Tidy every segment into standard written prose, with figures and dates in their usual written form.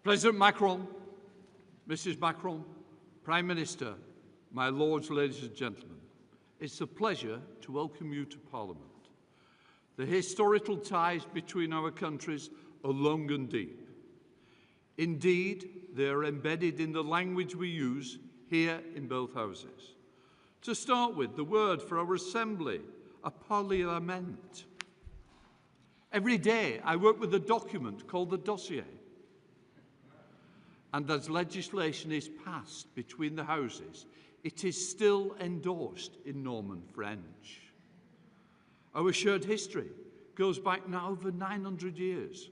President Macron, Mrs. Macron, Prime Minister, my lords, ladies and gentlemen, it's a pleasure to welcome you to Parliament. The historical ties between our countries are long and deep. Indeed, they are embedded in the language we use here in both houses. To start with, the word for our assembly, a parliament. Every day I work with a document called the dossier. And as legislation is passed between the houses, it is still endorsed in Norman French. Our shared history goes back now over 900 years,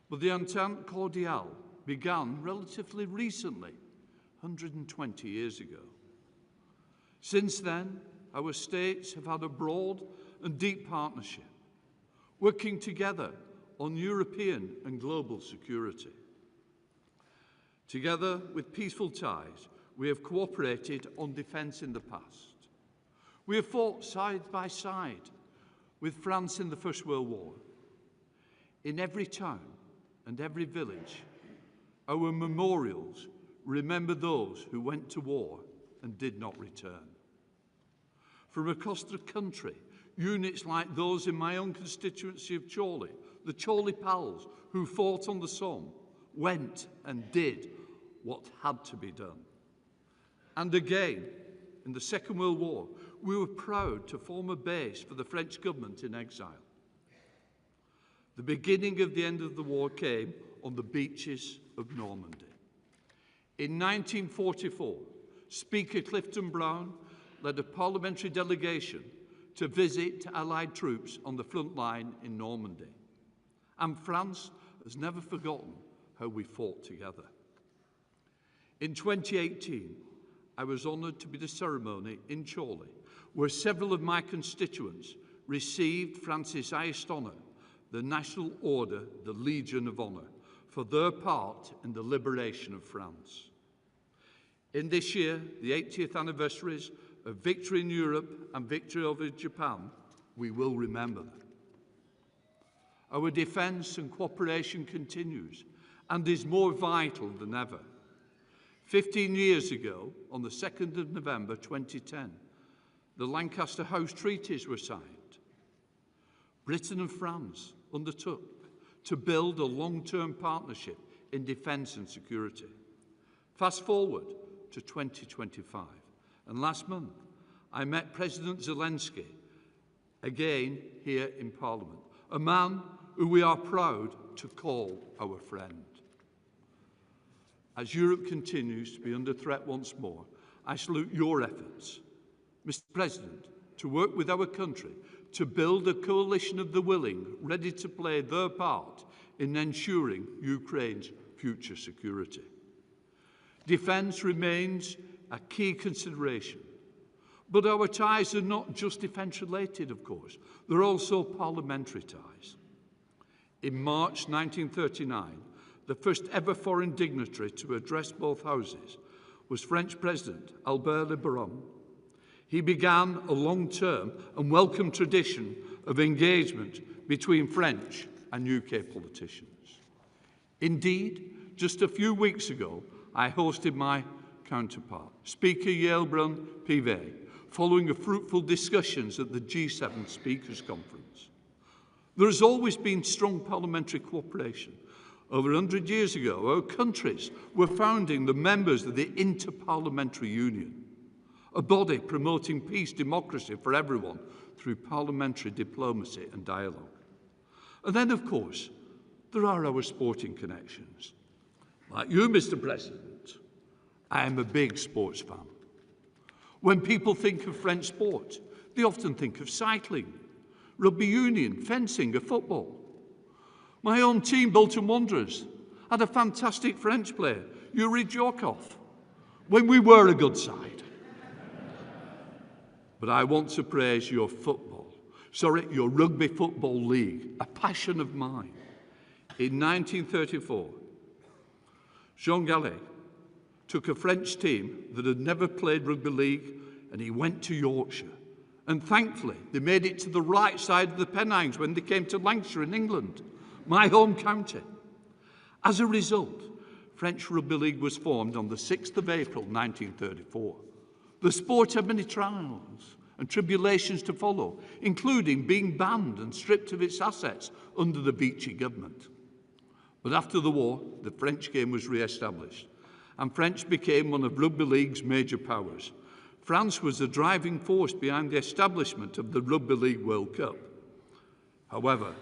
but the Entente Cordiale began relatively recently, 120 years ago. Since then, our states have had a broad and deep partnership, working together on European and global security. Together with peaceful ties, we have cooperated on defence in the past. We have fought side by side with France in the First World War. In every town and every village, our memorials remember those who went to war and did not return. From across the country, units like those in my own constituency of Chorley, the Chorley Pals, who fought on the Somme, went and did what had to be done. And again, in the Second World War, we were proud to form a base for the French government in exile. The beginning of the end of the war came on the beaches of Normandy. In 1944, Speaker Clifton Brown led a parliamentary delegation to visit Allied troops on the front line in Normandy. And France has never forgotten how we fought together. In 2018, I was honoured to be the ceremony in Chorley, where several of my constituents received France's highest honour, the National Order, the Legion of Honour, for their part in the liberation of France. In this year, the 80th anniversaries of victory in Europe and victory over Japan, we will remember them. Our defence and cooperation continues and is more vital than ever. 15 years ago, on the 2nd of November 2010, the Lancaster House Treaties were signed. Britain and France undertook to build a long-term partnership in defence and security. Fast forward to 2025, and last month I met President Zelensky again here in Parliament, a man who we are proud to call our friend. As Europe continues to be under threat once more, I salute your efforts, Mr. President, to work with our country to build a coalition of the willing, ready to play their part in ensuring Ukraine's future security. Defence remains a key consideration, but our ties are not just defence-related, of course. They're also parliamentary ties. In March 1939, the first ever foreign dignitary to address both houses was French President Albert Le Baron. He began a long-term and welcome tradition of engagement between French and UK politicians. Indeed, just a few weeks ago, I hosted my counterpart, Speaker Yael Pivet, following a fruitful discussions at the G7 Speakers Conference. There has always been strong parliamentary cooperation. Over 100 years ago, our countries were founding the members of the Inter-Parliamentary Union, a body promoting peace, democracy for everyone through parliamentary diplomacy and dialogue. And then, of course, there are our sporting connections. Like you, Mr. President, I am a big sports fan. When people think of French sport, they often think of cycling, rugby union, fencing, or football. My own team, Bolton Wanderers, had a fantastic French player, Yuri Djorkov, when we were a good side. But I want to praise your your rugby football league, a passion of mine. In 1934, Jean Gallet took a French team that had never played rugby league and he went to Yorkshire. And thankfully, they made it to the right side of the Pennines when they came to Lancashire in England, my home county. As a result, French Rugby League was formed on the 6th of April 1934. The sport had many trials and tribulations to follow, including being banned and stripped of its assets under the Vichy government. But after the war, the French game was re-established, and French became one of Rugby League's major powers. France was the driving force behind the establishment of the Rugby League World Cup. However,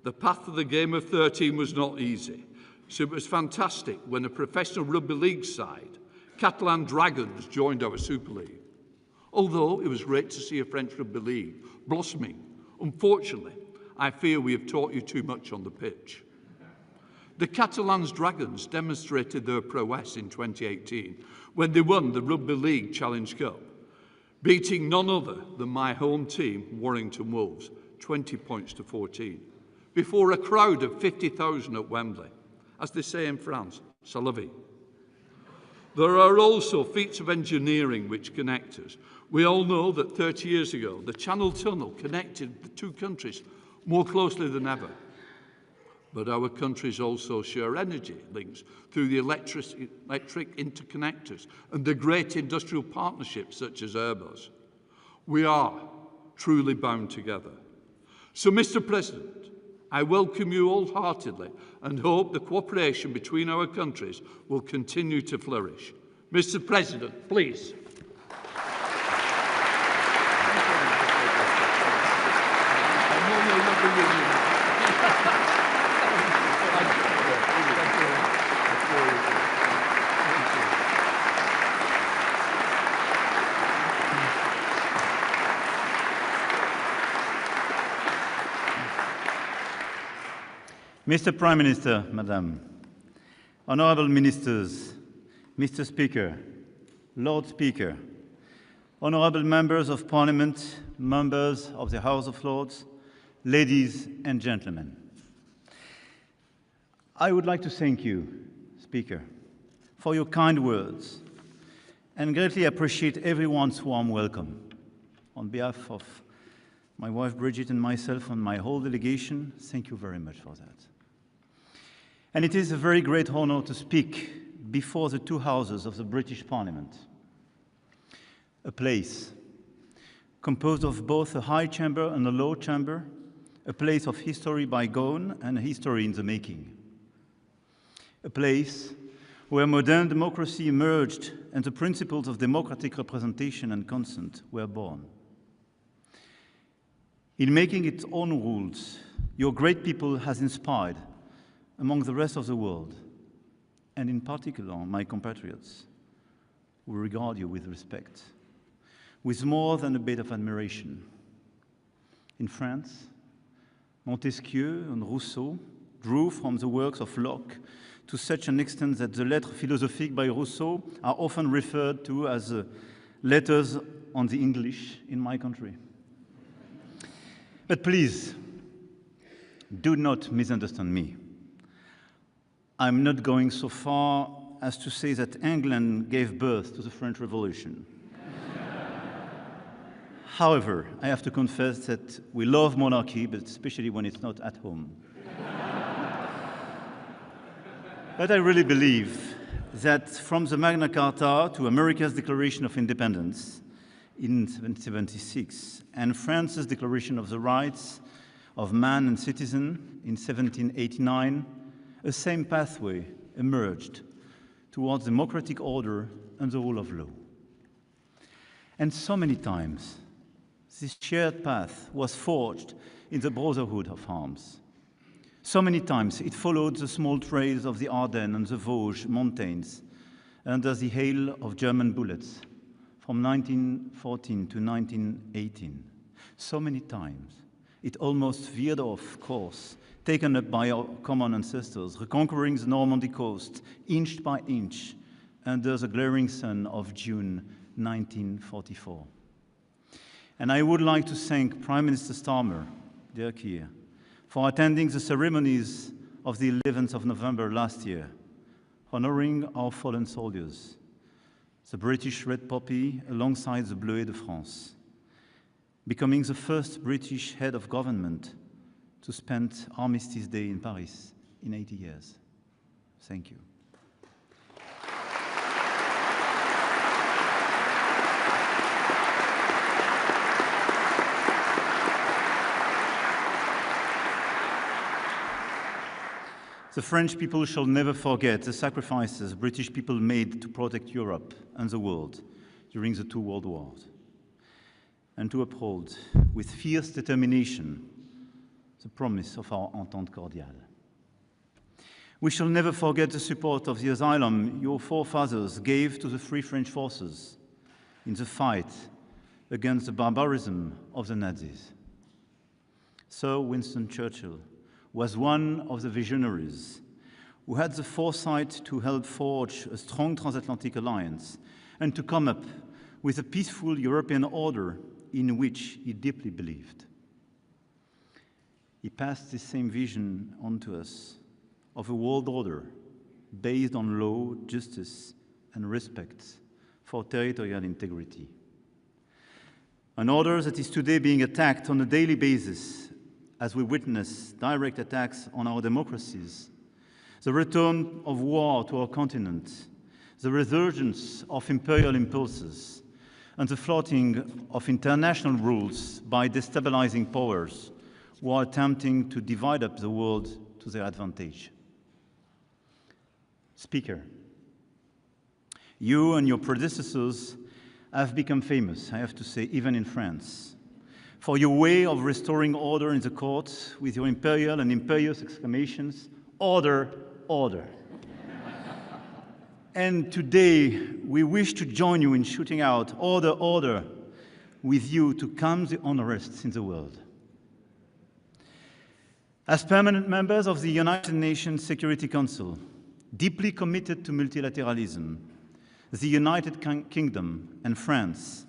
the path to the game of 13 was not easy, so it was fantastic when a professional Rugby League side, Catalan Dragons, joined our Super League. Although it was great to see a French Rugby League blossoming, unfortunately, I fear we have taught you too much on the pitch. The Catalan Dragons demonstrated their prowess in 2018 when they won the Rugby League Challenge Cup, beating none other than my home team, Warrington Wolves, 20 points to 14, before a crowd of 50,000 at Wembley. As they say in France, c'est la vie. There are also feats of engineering which connect us. We all know that 30 years ago, the Channel Tunnel connected the two countries more closely than ever. But our countries also share energy links through the electric interconnectors and the great industrial partnerships such as Airbus. We are truly bound together. So, Mr. President, I welcome you wholeheartedly and hope the cooperation between our countries will continue to flourish. Mr. President, please. Mr. Prime Minister, Madam, Honourable Ministers, Mr. Speaker, Lord Speaker, Honourable Members of Parliament, Members of the House of Lords, ladies and gentlemen. I would like to thank you, Speaker, for your kind words and greatly appreciate everyone's warm welcome. On behalf of my wife Bridget and myself and my whole delegation, thank you very much for that. And it is a very great honor to speak before the two houses of the British Parliament, a place composed of both a high chamber and a low chamber, a place of history bygone and history in the making, a place where modern democracy emerged and the principles of democratic representation and consent were born. In making its own rules, your great people has inspired among the rest of the world, and in particular my compatriots, who regard you with respect, with more than a bit of admiration. In France, Montesquieu and Rousseau drew from the works of Locke to such an extent that the Lettres philosophiques by Rousseau are often referred to as letters on the English in my country. But please, do not misunderstand me. I'm not going so far as to say that England gave birth to the French Revolution. However, I have to confess that we love monarchy, but especially when it's not at home. But I really believe that from the Magna Carta to America's Declaration of Independence in 1776 and France's Declaration of the Rights of Man and Citizen in 1789, a same pathway emerged towards democratic order and the rule of law. And so many times, this shared path was forged in the brotherhood of arms. So many times it followed the small trails of the Ardennes and the Vosges mountains under the hail of German bullets from 1914 to 1918. So many times it almost veered off course, taken up by our common ancestors, reconquering the Normandy coast inch by inch under the glaring sun of June 1944. And I would like to thank Prime Minister Starmer, Sir Keir, for attending the ceremonies of the 11th of November last year, honoring our fallen soldiers, the British Red Poppy alongside the Bleuet de France, becoming the first British head of government to spend Armistice Day in Paris in 80 years. Thank you. The French people shall never forget the sacrifices British people made to protect Europe and the world during the two world wars, and to uphold with fierce determination the promise of our Entente Cordiale. We shall never forget the support of the asylum your forefathers gave to the Free French forces in the fight against the barbarism of the Nazis. Sir Winston Churchill was one of the visionaries who had the foresight to help forge a strong transatlantic alliance and to come up with a peaceful European order in which he deeply believed. He passed this same vision on to us of a world order based on law, justice, and respect for territorial integrity. An order that is today being attacked on a daily basis as we witness direct attacks on our democracies, the return of war to our continent, the resurgence of imperial impulses, and the flouting of international rules by destabilizing powers who are attempting to divide up the world to their advantage. Speaker, you and your predecessors have become famous, I have to say, even in France, for your way of restoring order in the courts with your imperial and imperious exclamations, "Order, order." And today, we wish to join you in shooting out "Order, order" with you to calm the unrest in the world. As permanent members of the United Nations Security Council, deeply committed to multilateralism, the United Kingdom and France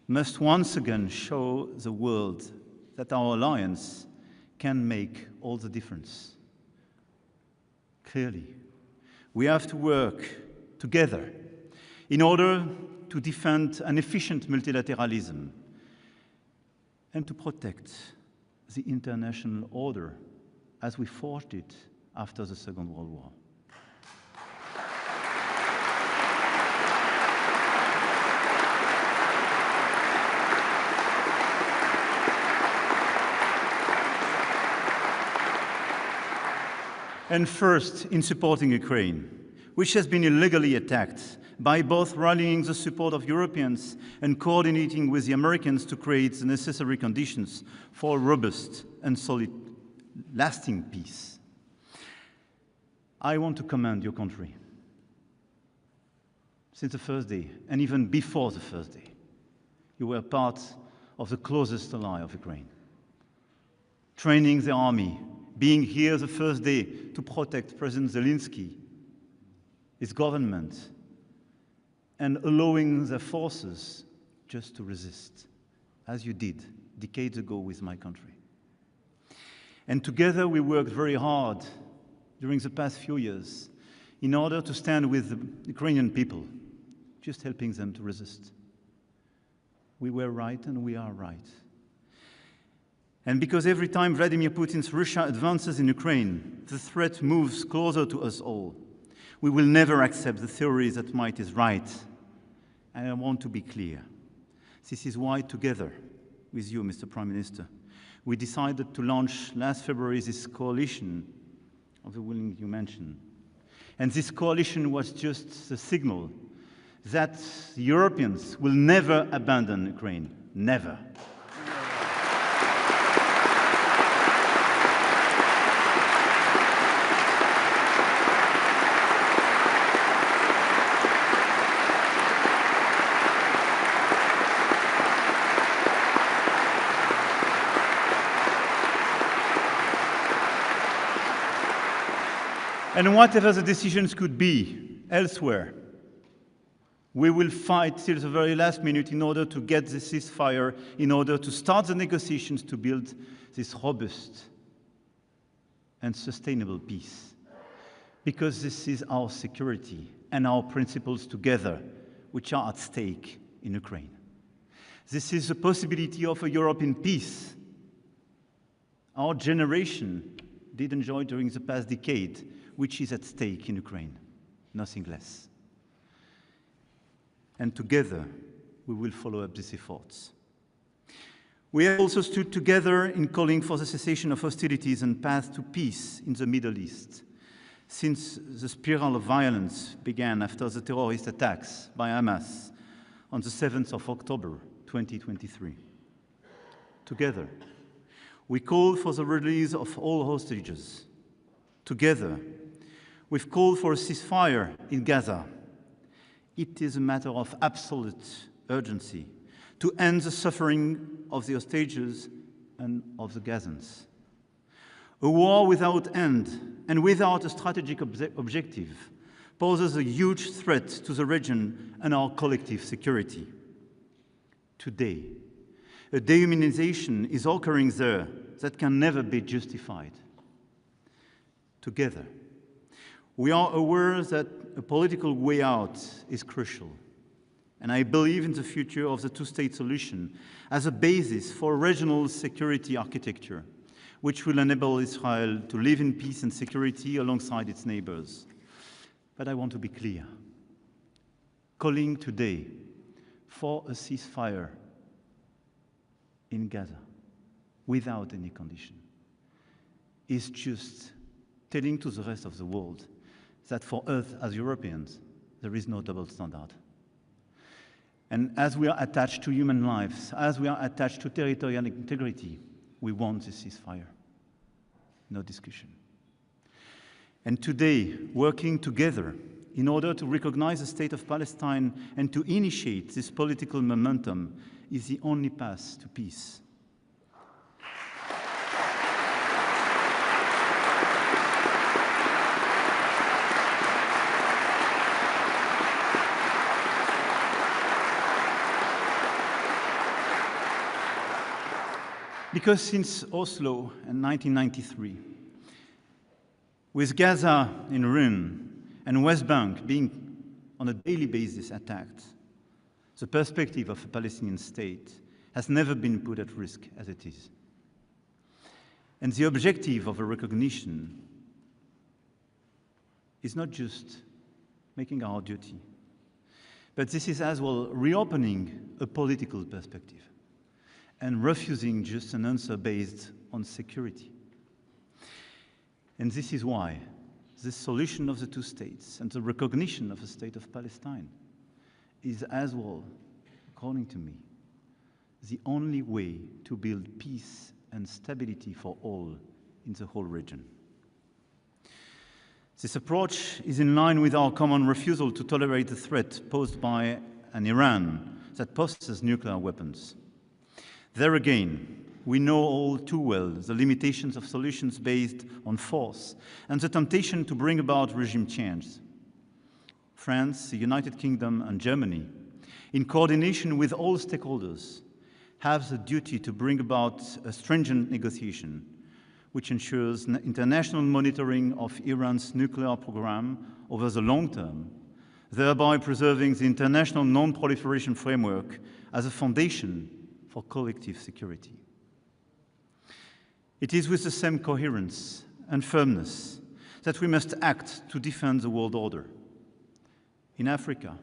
must once again show the world that our alliance can make all the difference. Clearly, we have to work together in order to defend an efficient multilateralism and to protect the international order as we forged it after the Second World War. And first, in supporting Ukraine, which has been illegally attacked, by both rallying the support of Europeans and coordinating with the Americans to create the necessary conditions for a robust and solid, lasting peace. I want to commend your country. Since the first day, and even before the first day, you were part of the closest ally of Ukraine, training the army, being here the first day to protect President Zelensky, his government, and allowing the forces just to resist, as you did decades ago with my country. And together we worked very hard during the past few years in order to stand with the Ukrainian people, just helping them to resist. We were right and we are right. And because every time Vladimir Putin's Russia advances in Ukraine, the threat moves closer to us all. We will never accept the theory that might is right. And I want to be clear. This is why, together with you, Mr. Prime Minister, we decided to launch last February this coalition of the willing you mentioned. And this coalition was just the signal that the Europeans will never abandon Ukraine. Never. And whatever the decisions could be elsewhere, we will fight till the very last minute in order to get the ceasefire, in order to start the negotiations to build this robust and sustainable peace. Because this is our security and our principles together which are at stake in Ukraine. This is the possibility of a Europe in peace. Our generation did enjoy during the past decade, which is at stake in Ukraine, nothing less. And together, we will follow up these efforts. We have also stood together in calling for the cessation of hostilities and path to peace in the Middle East, since the spiral of violence began after the terrorist attacks by Hamas on the 7th of October 2023. Together, we call for the release of all hostages. Together, we've called for a ceasefire in Gaza. It is a matter of absolute urgency to end the suffering of the hostages and of the Gazans. A war without end and without a strategic objective poses a huge threat to the region and our collective security. Today, a dehumanization is occurring there that can never be justified. Together, we are aware that a political way out is crucial, and I believe in the future of the two-state solution as a basis for a regional security architecture, which will enable Israel to live in peace and security alongside its neighbors. But I want to be clear. Calling today for a ceasefire in Gaza without any condition is just telling to the rest of the world that for us as Europeans, there is no double standard. And as we are attached to human lives, as we are attached to territorial integrity, we want this ceasefire. No discussion. And today, working together in order to recognize the state of Palestine and to initiate this political momentum is the only path to peace. Because since Oslo in 1993, with Gaza in ruin and West Bank being on a daily basis attacked, the perspective of a Palestinian state has never been put at risk as it is. And the objective of a recognition is not just making our duty, but this is as well reopening a political perspective and refusing just an answer based on security. And this is why the solution of the two states and the recognition of the state of Palestine is as well, according to me, the only way to build peace and stability for all in the whole region. This approach is in line with our common refusal to tolerate the threat posed by an Iran that possesses nuclear weapons. There again, we know all too well the limitations of solutions based on force and the temptation to bring about regime change. France, the United Kingdom, and Germany, in coordination with all stakeholders, have the duty to bring about a stringent negotiation which ensures international monitoring of Iran's nuclear program over the long term, thereby preserving the international non-proliferation framework as a foundation for collective security. It is with the same coherence and firmness that we must act to defend the world order. In Africa,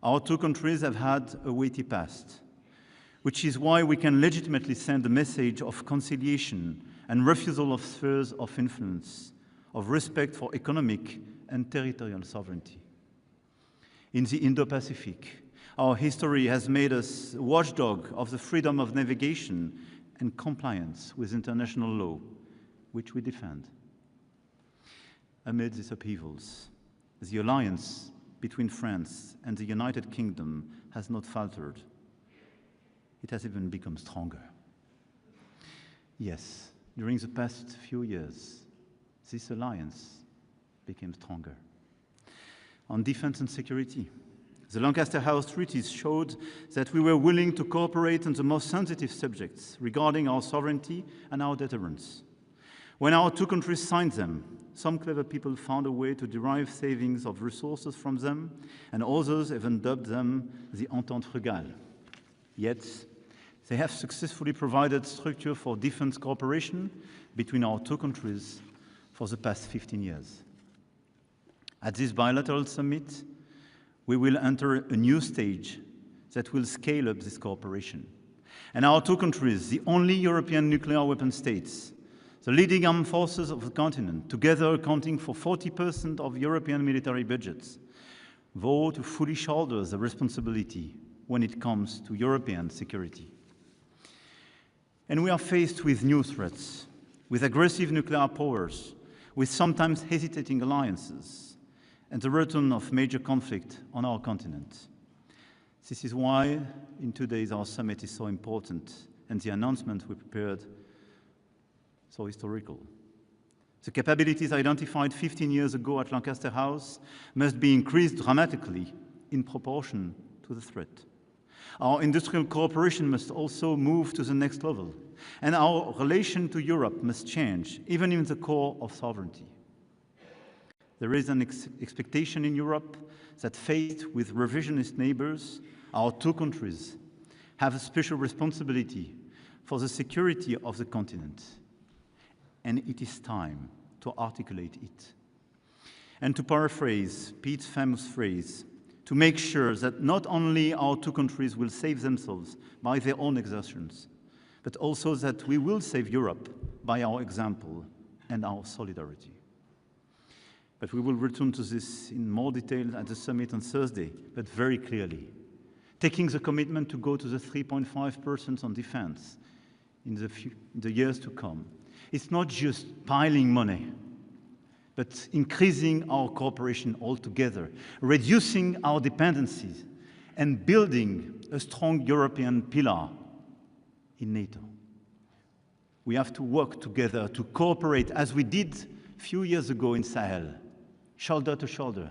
our two countries have had a weighty past, which is why we can legitimately send a message of conciliation and refusal of spheres of influence, of respect for economic and territorial sovereignty. In the Indo-Pacific, our history has made us a watchdog of the freedom of navigation and compliance with international law, which we defend. Amid these upheavals, the alliance between France and the United Kingdom has not faltered. It has even become stronger. Yes, during the past few years, this alliance became stronger. On defense and security, the Lancaster House treaties showed that we were willing to cooperate on the most sensitive subjects regarding our sovereignty and our deterrence. When our two countries signed them, some clever people found a way to derive savings of resources from them, and others even dubbed them the Entente Frugale. Yet, they have successfully provided structure for defense cooperation between our two countries for the past 15 years. At this bilateral summit, we will enter a new stage that will scale up this cooperation. And our two countries, the only European nuclear weapon states, The leading armed forces of the continent, together accounting for 40% of European military budgets, vow to fully shoulder the responsibility when it comes to European security. And we are faced with new threats, with aggressive nuclear powers, with sometimes hesitating alliances, and the return of major conflict on our continent. This is why, in 2 days, our summit is so important, and the announcement we prepared so historical. The capabilities identified 15 years ago at Lancaster House must be increased dramatically in proportion to the threat. Our industrial cooperation must also move to the next level, and our relation to Europe must change, even in the core of sovereignty. There is an expectation in Europe that, faced with revisionist neighbors, our two countries have a special responsibility for the security of the continent, and it is time to articulate it. And to paraphrase Pete's famous phrase, to make sure that not only our two countries will save themselves by their own exertions, but also that we will save Europe by our example and our solidarity. But we will return to this in more detail at the summit on Thursday, but very clearly, taking the commitment to go to the 3.5% on defense in the years to come. It's not just piling money, but increasing our cooperation altogether, reducing our dependencies, and building a strong European pillar in NATO. We have to work together to cooperate as we did a few years ago in Sahel, shoulder to shoulder.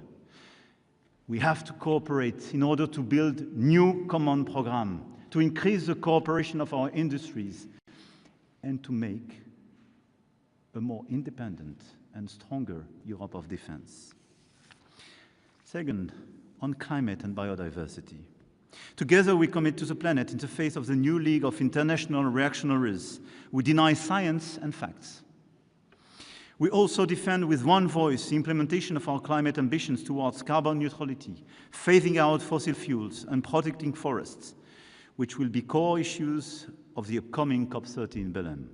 We have to cooperate in order to build new common programs, to increase the cooperation of our industries, and to make a more independent and stronger Europe of defense. Second, on climate and biodiversity. Together we commit to the planet in the face of the new league of international reactionaries who deny science and facts. We also defend with one voice the implementation of our climate ambitions towards carbon neutrality, phasing out fossil fuels and protecting forests, which will be core issues of the upcoming COP30 in Belém.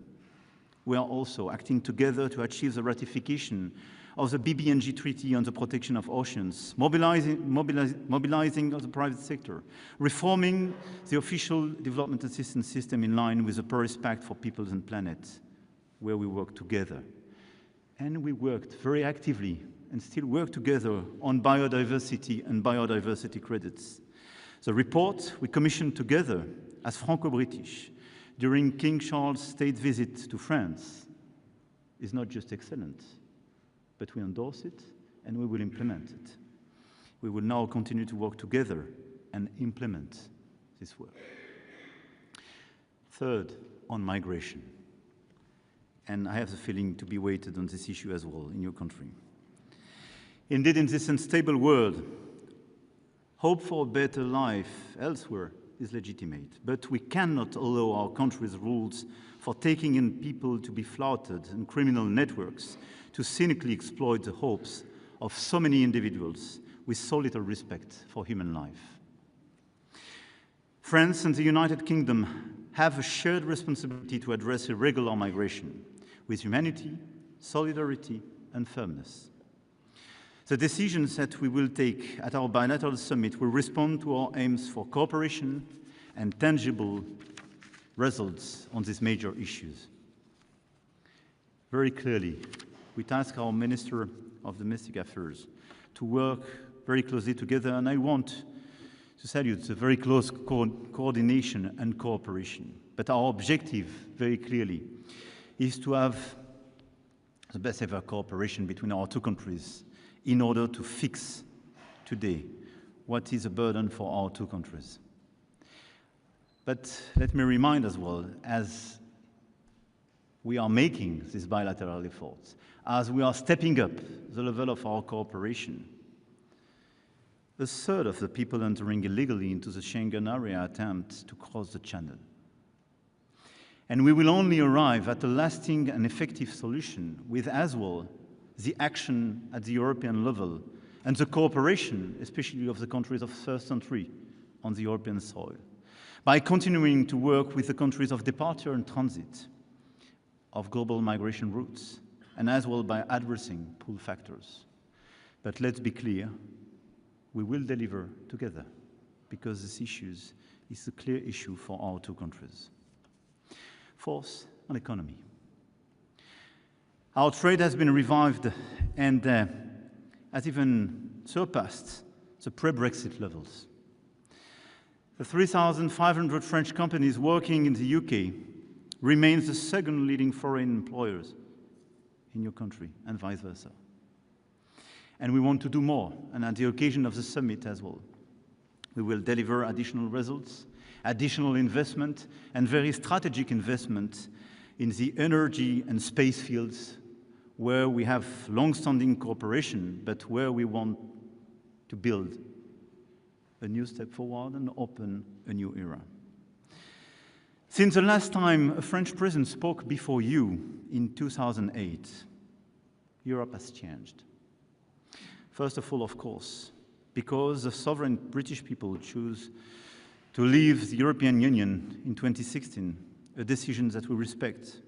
We are also acting together to achieve the ratification of the BBNG Treaty on the protection of oceans, mobilizing the private sector, reforming the official development assistance system in line with the Paris Pact for Peoples and Planet, where we work together. And we worked very actively and still work together on biodiversity and biodiversity credits. The report we commissioned together as Franco-British during King Charles' state visit to France is not just excellent, but we endorse it and we will implement it. We will now continue to work together and implement this work. Third, on migration. And I have the feeling to be weighted on this issue as well in your country. Indeed, in this unstable world, hope for a better life elsewhere is legitimate, but we cannot allow our country's rules for taking in people to be flouted and criminal networks to cynically exploit the hopes of so many individuals with so little respect for human life. France and the United Kingdom have a shared responsibility to address irregular migration with humanity, solidarity, and firmness. The decisions that we will take at our bilateral summit will respond to our aims for cooperation and tangible results on these major issues. Very clearly, we task our Minister of Domestic Affairs to work very closely together, and I want to salute the very close coordination and cooperation. But our objective, very clearly, is to have the best ever cooperation between our two countries in order to fix today what is a burden for our two countries. But let me remind as well, as we are making these bilateral efforts, as we are stepping up the level of our cooperation, a third of the people entering illegally into the Schengen area attempt to cross the channel. And we will only arrive at a lasting and effective solution with as well the action at the European level and the cooperation, especially of the countries of first entry on the European soil, by continuing to work with the countries of departure and transit of global migration routes, and as well by addressing pull factors. But let's be clear, we will deliver together, because this issue is a clear issue for our two countries. Fourth, on economy. Our trade has been revived and has even surpassed the pre-Brexit levels. The 3,500 French companies working in the UK remains the second leading foreign employers in your country, and vice versa. And we want to do more, and at the occasion of the summit as well. We will deliver additional results, additional investment, and very strategic investment in the energy and space fields where we have long-standing cooperation, but where we want to build a new step forward and open a new era. Since the last time a French president spoke before you in 2008, Europe has changed. First of all, of course, because the sovereign British people choose to leave the European Union in 2016, a decision that we respect,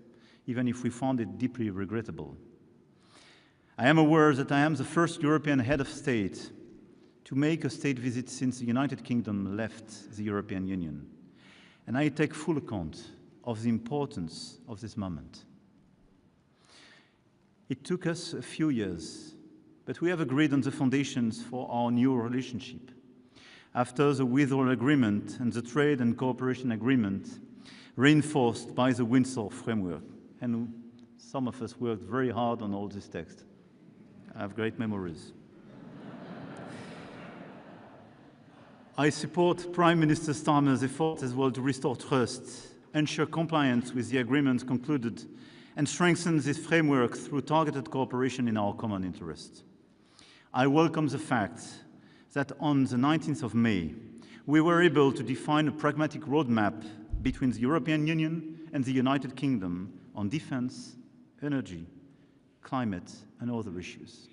even if we found it deeply regrettable. I am aware that I am the first European head of state to make a state visit since the United Kingdom left the European Union, and I take full account of the importance of this moment. It took us a few years, but we have agreed on the foundations for our new relationship. After the withdrawal agreement and the trade and cooperation agreement, reinforced by the Windsor framework, and some of us worked very hard on all this text. I have great memories. I support Prime Minister Starmer's efforts as well to restore trust, ensure compliance with the agreements concluded, and strengthen this framework through targeted cooperation in our common interest. I welcome the fact that on the 19th of May, we were able to define a pragmatic roadmap between the European Union and the United Kingdom on defense, energy, climate, and other issues.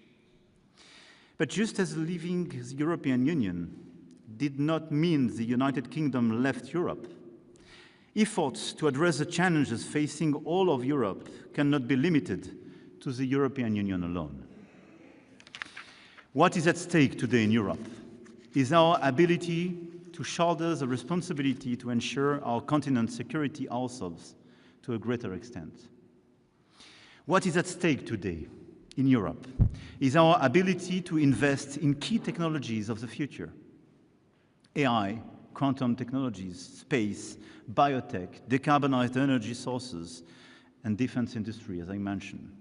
But just as leaving the European Union did not mean the United Kingdom left Europe, efforts to address the challenges facing all of Europe cannot be limited to the European Union alone. What is at stake today in Europe is our ability to shoulder the responsibility to ensure our continent's security ourselves to a greater extent. What is at stake today in Europe is our ability to invest in key technologies of the future: AI, quantum technologies, space, biotech, decarbonized energy sources, and defense industry, as I mentioned,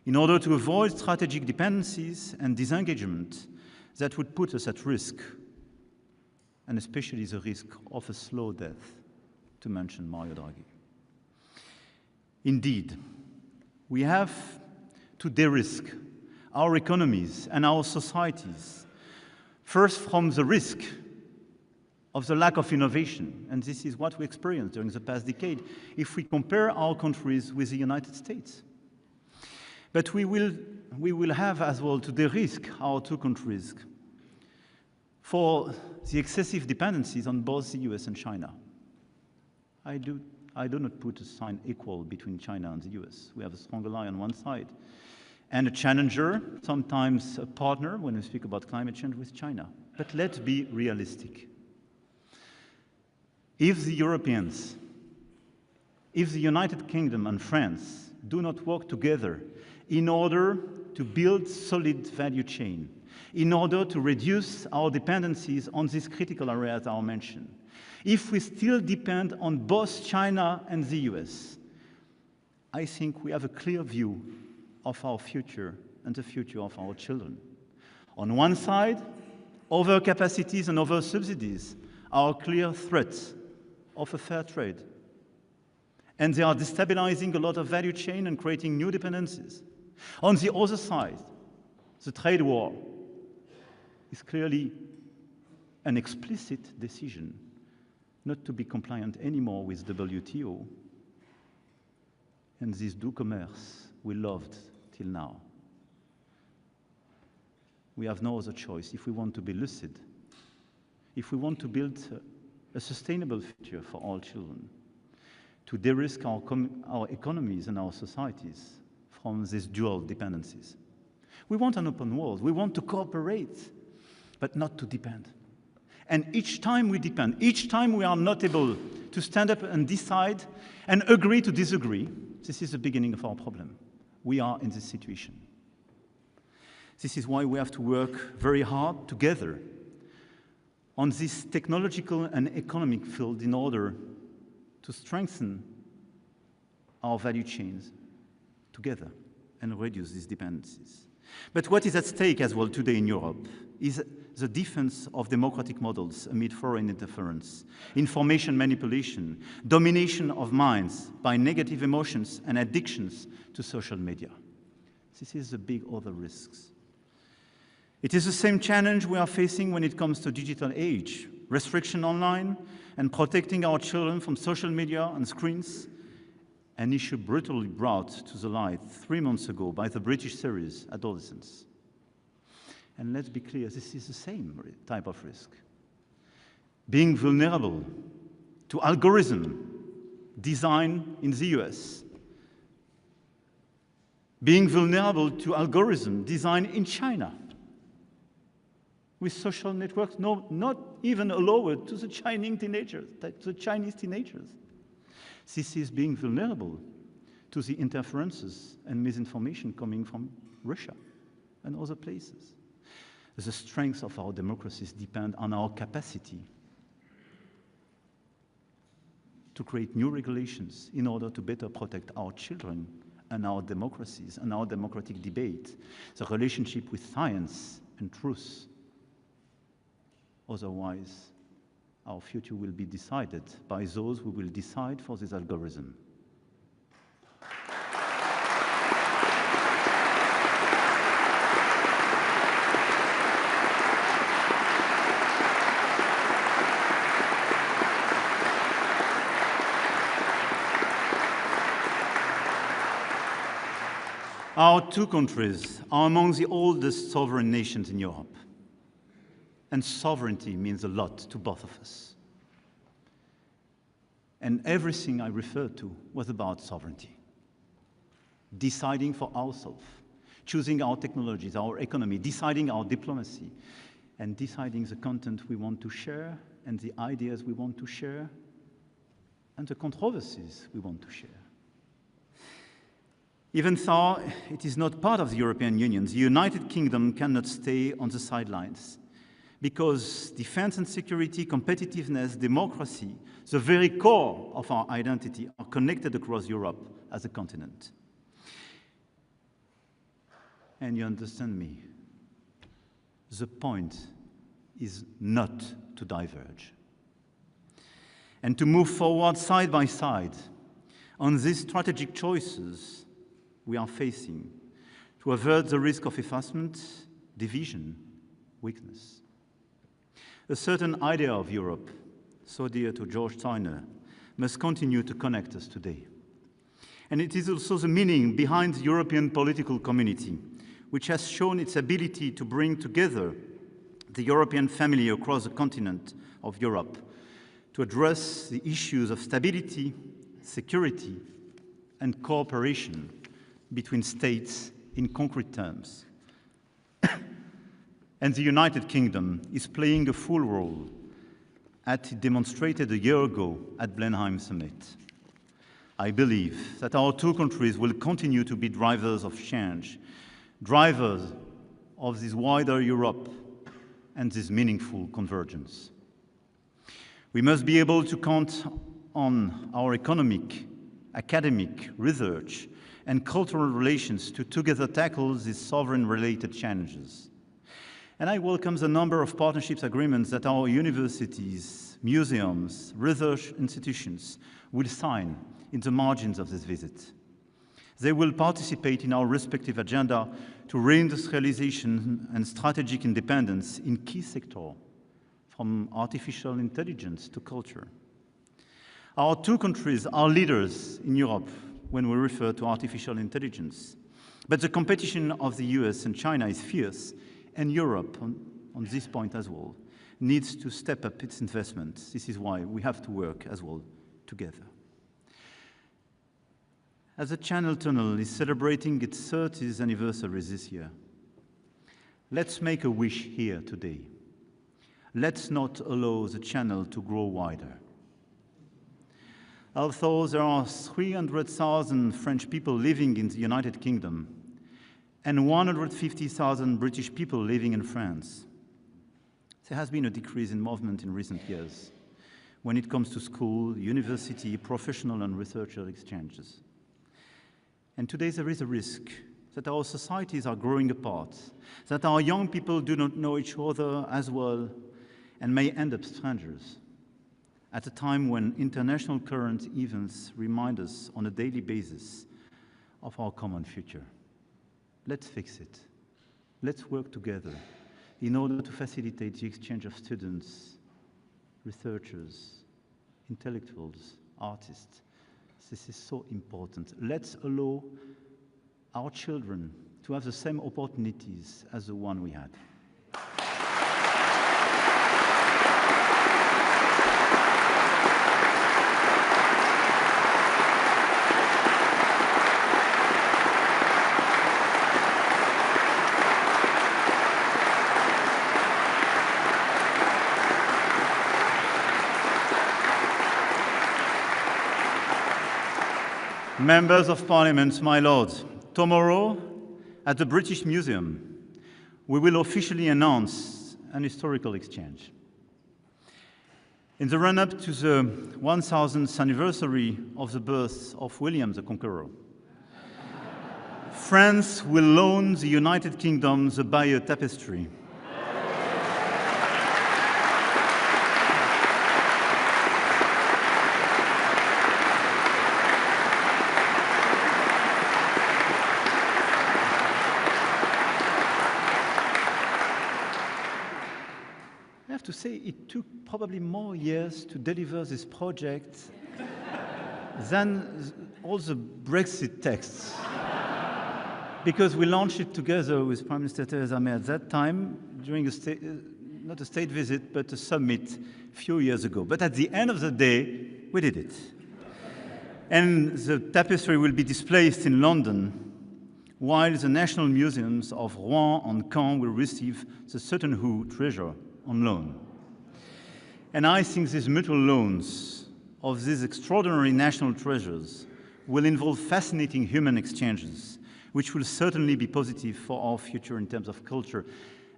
in order to avoid strategic dependencies and disengagement that would put us at risk, and especially the risk of a slow death, to mention Mario Draghi. Indeed, we have to de-risk our economies and our societies, first from the risk of the lack of innovation, and this is what we experienced during the past decade if we compare our countries with the United States. But we will have as well to de-risk our two countries for the excessive dependencies on both the US and China. I do not put a sign equal between China and the US. We have a strong ally on one side, and a challenger, sometimes a partner when we speak about climate change with China. But let's be realistic. If the Europeans, if the United Kingdom and France do not work together in order to build solid value chain, in order to reduce our dependencies on these critical areas I mentioned, if we still depend on both China and the US, I think we have a clear view of our future and the future of our children. On one side, overcapacities and over-subsidies are clear threats of a fair trade, and they are destabilizing a lot of value chain and creating new dependencies. On the other side, the trade war is clearly an explicit decision not to be compliant anymore with WTO and this do commerce we loved till now. We have no other choice if we want to be lucid, if we want to build a sustainable future for all children, to de-risk our economies and our societies from these dual dependencies. We want an open world. We want to cooperate, but not to depend. And each time we depend, each time we are not able to stand up and decide and agree to disagree, this is the beginning of our problem. We are in this situation. This is why we have to work very hard together on this technological and economic field in order to strengthen our value chains together and reduce these dependencies. But what is at stake as well today in Europe is the defense of democratic models amid foreign interference, information manipulation, domination of minds by negative emotions and addictions to social media. This is the big other risks. It is the same challenge we are facing when it comes to digital age, restriction online and protecting our children from social media and screens, an issue brutally brought to the light 3 months ago by the British series Adolescence. And let's be clear, this is the same type of risk. Being vulnerable to algorithm designed in the US, being vulnerable to algorithm designed in China, with social networks not even allowed to the Chinese teenagers. This is being vulnerable to the interferences and misinformation coming from Russia and other places. The strength of our democracies depend on our capacity to create new regulations in order to better protect our children and our democracies and our democratic debate, the relationship with science and truth. Otherwise, our future will be decided by those who will decide for this algorithm. Our two countries are among the oldest sovereign nations in Europe. And sovereignty means a lot to both of us. And everything I referred to was about sovereignty. Deciding for ourselves, choosing our technologies, our economy, deciding our diplomacy, and deciding the content we want to share, and the ideas we want to share, and the controversies we want to share. Even though it is not part of the European Union, the United Kingdom cannot stay on the sidelines, because defense and security, competitiveness, democracy, the very core of our identity, are connected across Europe as a continent. And you understand me, the point is not to diverge, and to move forward side by side on these strategic choices we are facing to avert the risk of effacement, division, weakness. A certain idea of Europe, so dear to George Steiner, must continue to connect us today. And it is also the meaning behind the European political community, which has shown its ability to bring together the European family across the continent of Europe to address the issues of stability, security, and cooperation between states in concrete terms. And the United Kingdom is playing a full role, as it demonstrated a year ago at Blenheim Summit. I believe that our two countries will continue to be drivers of change, drivers of this wider Europe and this meaningful convergence. We must be able to count on our economic, academic, research, and cultural relations to together tackle these sovereign-related challenges. And I welcome the number of partnerships agreements that our universities, museums, research institutions will sign in the margins of this visit. They will participate in our respective agenda to reindustrialization and strategic independence in key sectors, from artificial intelligence to culture. Our two countries are leaders in Europe when we refer to artificial intelligence. But the competition of the US and China is fierce, and Europe, on this point as well, needs to step up its investments. This is why we have to work as well together. as the Channel Tunnel is celebrating its 30th anniversary this year. Let's make a wish here today. Let's not allow the channel to grow wider. Although there are 300,000 French people living in the United Kingdom and 150,000 British people living in France, there has been a decrease in movement in recent years when it comes to school, university, professional and researcher exchanges. And today there is a risk that our societies are growing apart, that our young people do not know each other as well and may end up strangers, at a time when international current events remind us on a daily basis of our common future. Let's fix it. Let's work together in order to facilitate the exchange of students, researchers, intellectuals, artists. This is so important. Let's allow our children to have the same opportunities as the one we had. Members of Parliament, my lords, tomorrow at the British Museum, we will officially announce an historical exchange. In the run-up to the 1000th anniversary of the birth of William the Conqueror, France will loan the United Kingdom the Bayeux Tapestry. To say it took probably more years to deliver this project than all the Brexit texts, because we launched it together with Prime Minister Theresa May at that time during not a state visit but a summit a few years ago. But at the end of the day, we did it. And the tapestry will be displayed in London, while the National Museums of Rouen and Caen will receive the Sutton Hoo treasure on loan. And I think these mutual loans of these extraordinary national treasures will involve fascinating human exchanges, which will certainly be positive for our future in terms of culture.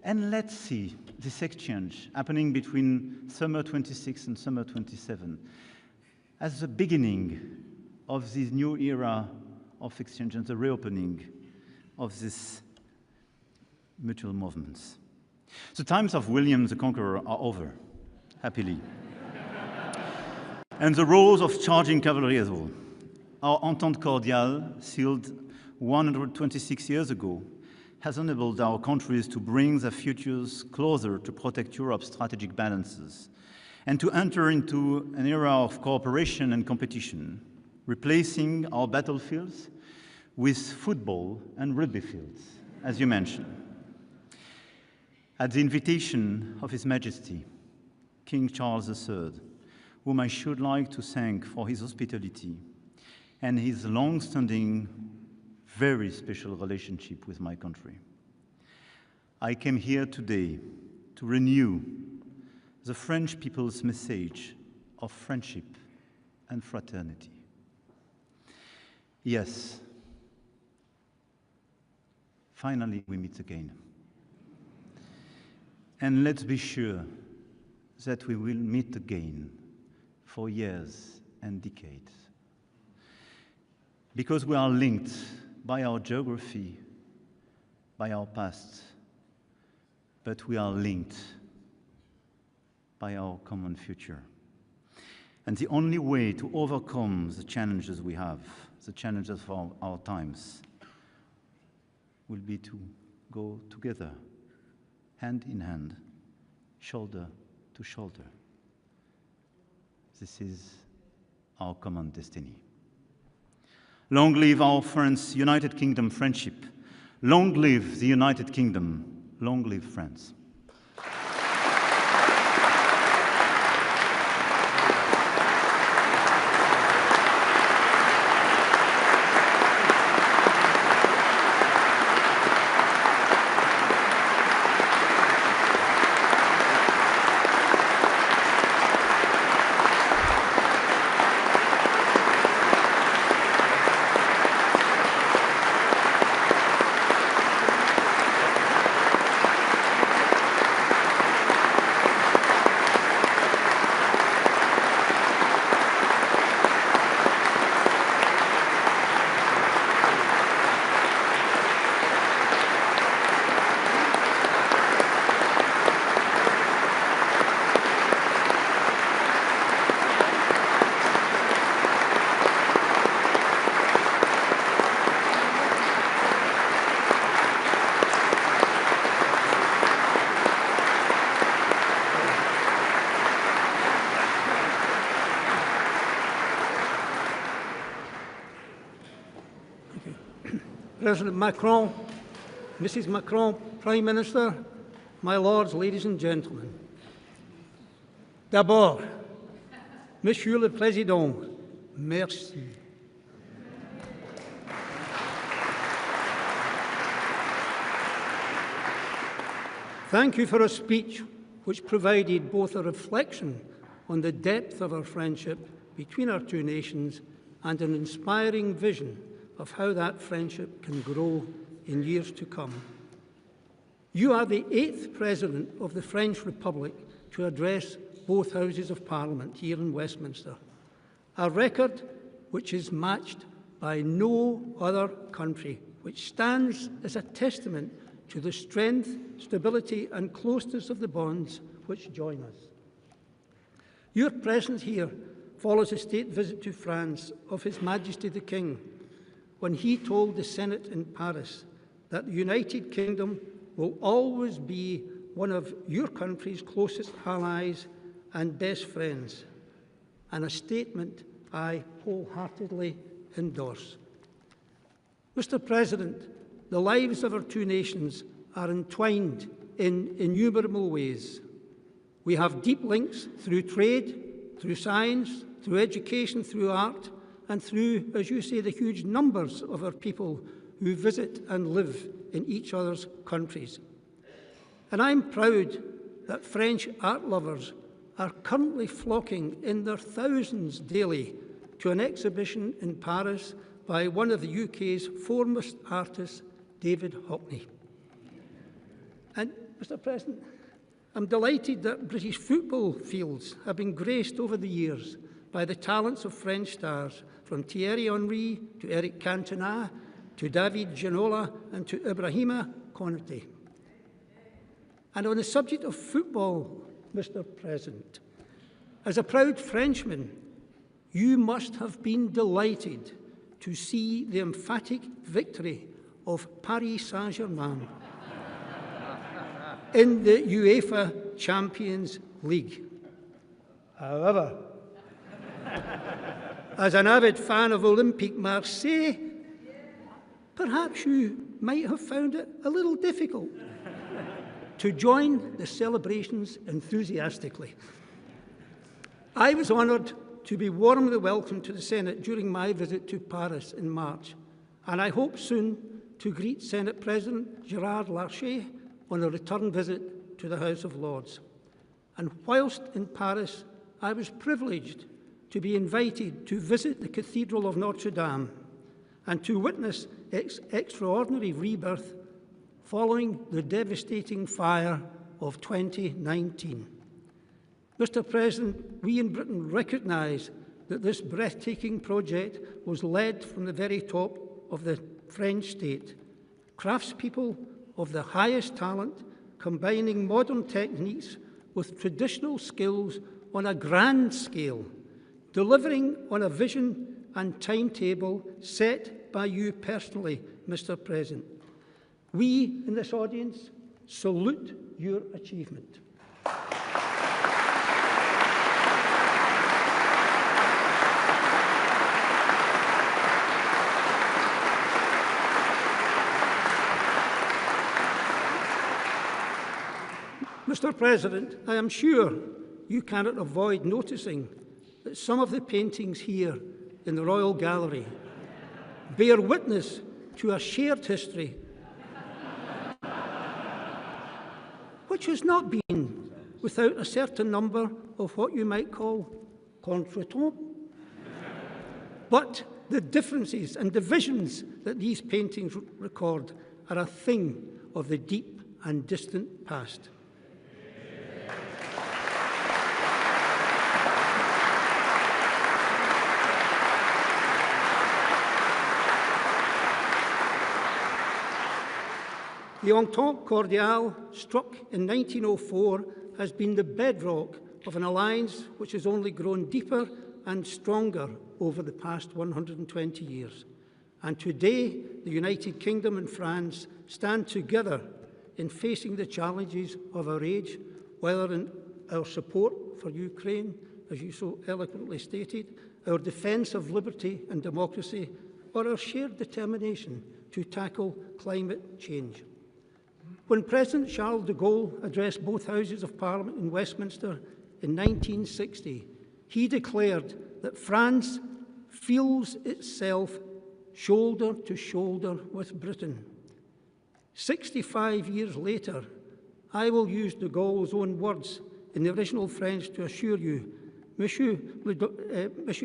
And let's see this exchange happening between summer 26 and summer 27 as the beginning of this new era of exchange and the reopening of these mutual movements. The times of William the Conqueror are over, happily. And the roles of charging cavalry as well. Our Entente Cordiale, sealed 126 years ago, has enabled our countries to bring their futures closer to protect Europe's strategic balances and to enter into an era of cooperation and competition, replacing our battlefields with football and rugby fields, as you mentioned. At the invitation of His Majesty, King Charles III, whom I should like to thank for his hospitality and his long-standing, very special relationship with my country, I came here today to renew the French people's message of friendship and fraternity. Yes, finally we meet again. And let's be sure that we will meet again for years and decades. Because we are linked by our geography, by our past, but we are linked by our common future. And the only way to overcome the challenges we have, the challenges of our times, will be to go together, hand in hand, shoulder to shoulder. This is our common destiny. Long live our France, United Kingdom friendship. Long live the United Kingdom. Long live France. President Macron, Mrs. Macron, Prime Minister, my lords, ladies and gentlemen. D'abord, Monsieur le Président, merci. Thank you for a speech which provided both a reflection on the depth of our friendship between our two nations and an inspiring vision of how that friendship can grow in years to come. You are the 8th President of the French Republic to address both Houses of Parliament here in Westminster, a record which is matched by no other country, which stands as a testament to the strength, stability and closeness of the bonds which join us. Your presence here follows a state visit to France of His Majesty the King, when he told the Senate in Paris that the United Kingdom will always be one of your country's closest allies and best friends, and a statement I wholeheartedly endorse. Mr. President, the lives of our two nations are entwined in innumerable ways. We have deep links through trade, through science, through education, through art, and through, as you say, the huge numbers of our people who visit and live in each other's countries. And I'm proud that French art lovers are currently flocking in their thousands daily to an exhibition in Paris by one of the UK's foremost artists, David Hockney. And, Mr. President, I'm delighted that British football fields have been graced over the years by the talents of French stars, from Thierry Henry to Eric Cantona to David Ginola and to Ibrahima Konate. And on the subject of football, Mr. President, as a proud Frenchman, you must have been delighted to see the emphatic victory of Paris Saint-Germain in the UEFA Champions League. However, as an avid fan of Olympique Marseille, perhaps you might have found it a little difficult to join the celebrations enthusiastically. I was honoured to be warmly welcomed to the Senate during my visit to Paris in March, and I hope soon to greet Senate President Gerard Larcher on a return visit to the House of Lords. And whilst in Paris, I was privileged to be invited to visit the Cathedral of Notre Dame and to witness its extraordinary rebirth following the devastating fire of 2019. Mr. President, we in Britain recognise that this breathtaking project was led from the very top of the French state. Craftspeople of the highest talent, combining modern techniques with traditional skills on a grand scale, delivering on a vision and timetable set by you personally, Mr. President. We in this audience salute your achievement. Mr. President, I am sure you cannot avoid noticing that some of the paintings here in the Royal Gallery bear witness to a shared history which has not been without a certain number of what you might call contretemps. But the differences and divisions that these paintings record are a thing of the deep and distant past. The Entente Cordiale, struck in 1904, has been the bedrock of an alliance which has only grown deeper and stronger over the past 120 years. And today, the United Kingdom and France stand together in facing the challenges of our age, whether in our support for Ukraine, as you so eloquently stated, our defence of liberty and democracy, or our shared determination to tackle climate change. When President Charles de Gaulle addressed both Houses of Parliament in Westminster in 1960, he declared that France feels itself shoulder to shoulder with Britain. 65 years later, I will use de Gaulle's own words in the original French to assure you, Monsieur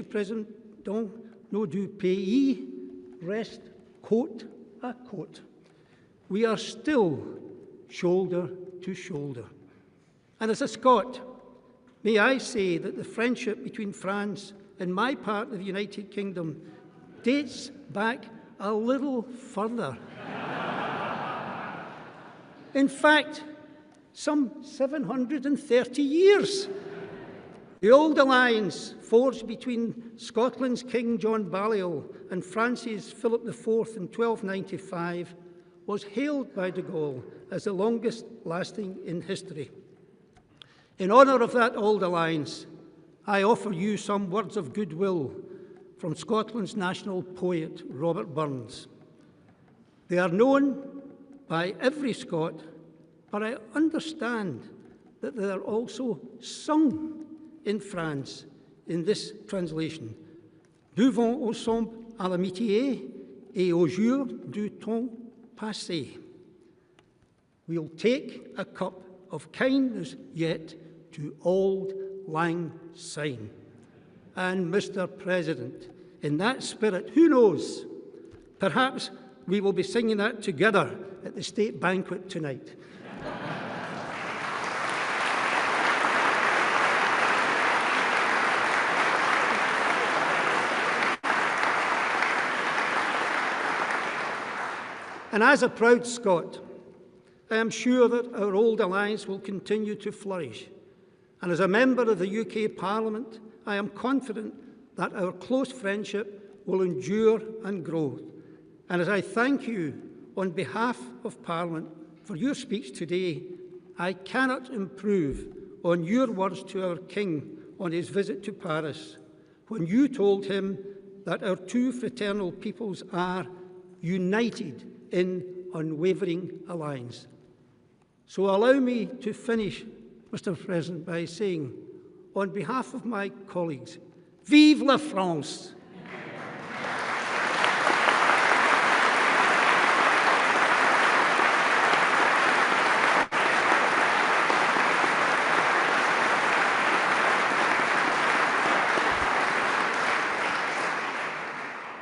Président nos deux pays reste côte à côte. We are still shoulder to shoulder. And as a Scot, may I say that the friendship between France and my part of the United Kingdom dates back a little further. In fact, some 730 years. The old alliance forged between Scotland's King John Balliol and France's Philip IV in 1295 was hailed by de Gaulle as the longest lasting in history. In honour of that old alliance, I offer you some words of goodwill from Scotland's national poet, Robert Burns. They are known by every Scot, but I understand that they are also sung in France in this translation. Buvons ensemble à l'amitié et au jour du temps passé. We'll take a cup of kindness yet to auld lang syne. And Mr. President, in that spirit, who knows, perhaps we will be singing that together at the state banquet tonight. And as a proud Scot, I am sure that our old alliance will continue to flourish. And as a member of the UK Parliament, I am confident that our close friendship will endure and grow. And as I thank you on behalf of Parliament for your speech today, I cannot improve on your words to our King on his visit to Paris, when you told him that our two fraternal peoples are united in unwavering alliance. So allow me to finish, Mr. President, by saying, on behalf of my colleagues, Vive la France!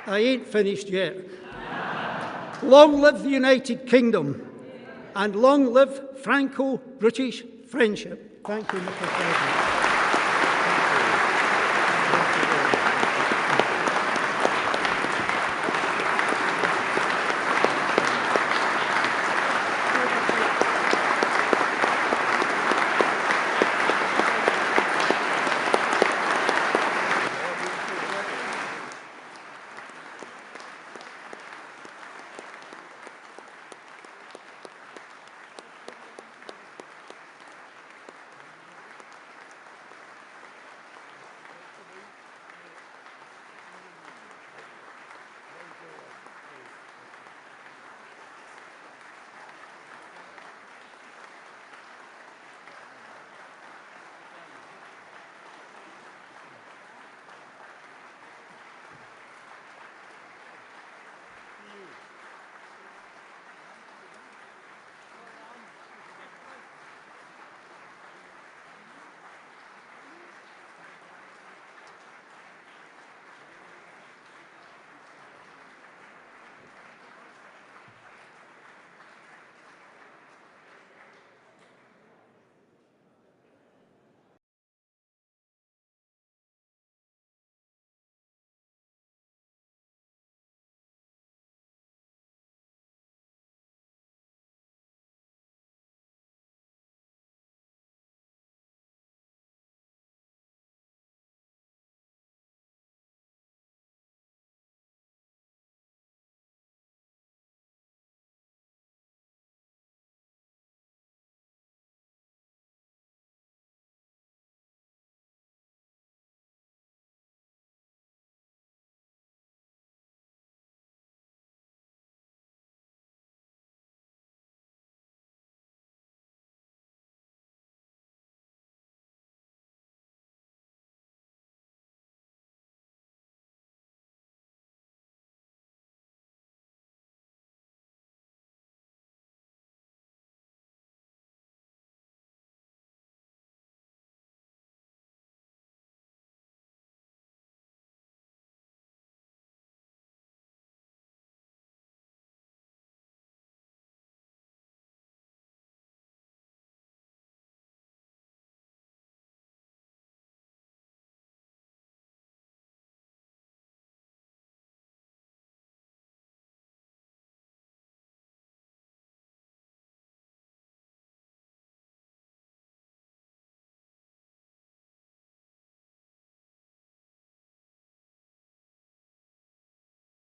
I ain't finished yet. Long live the United Kingdom, and long live Franco-British friendship. Thank you, Mr. President.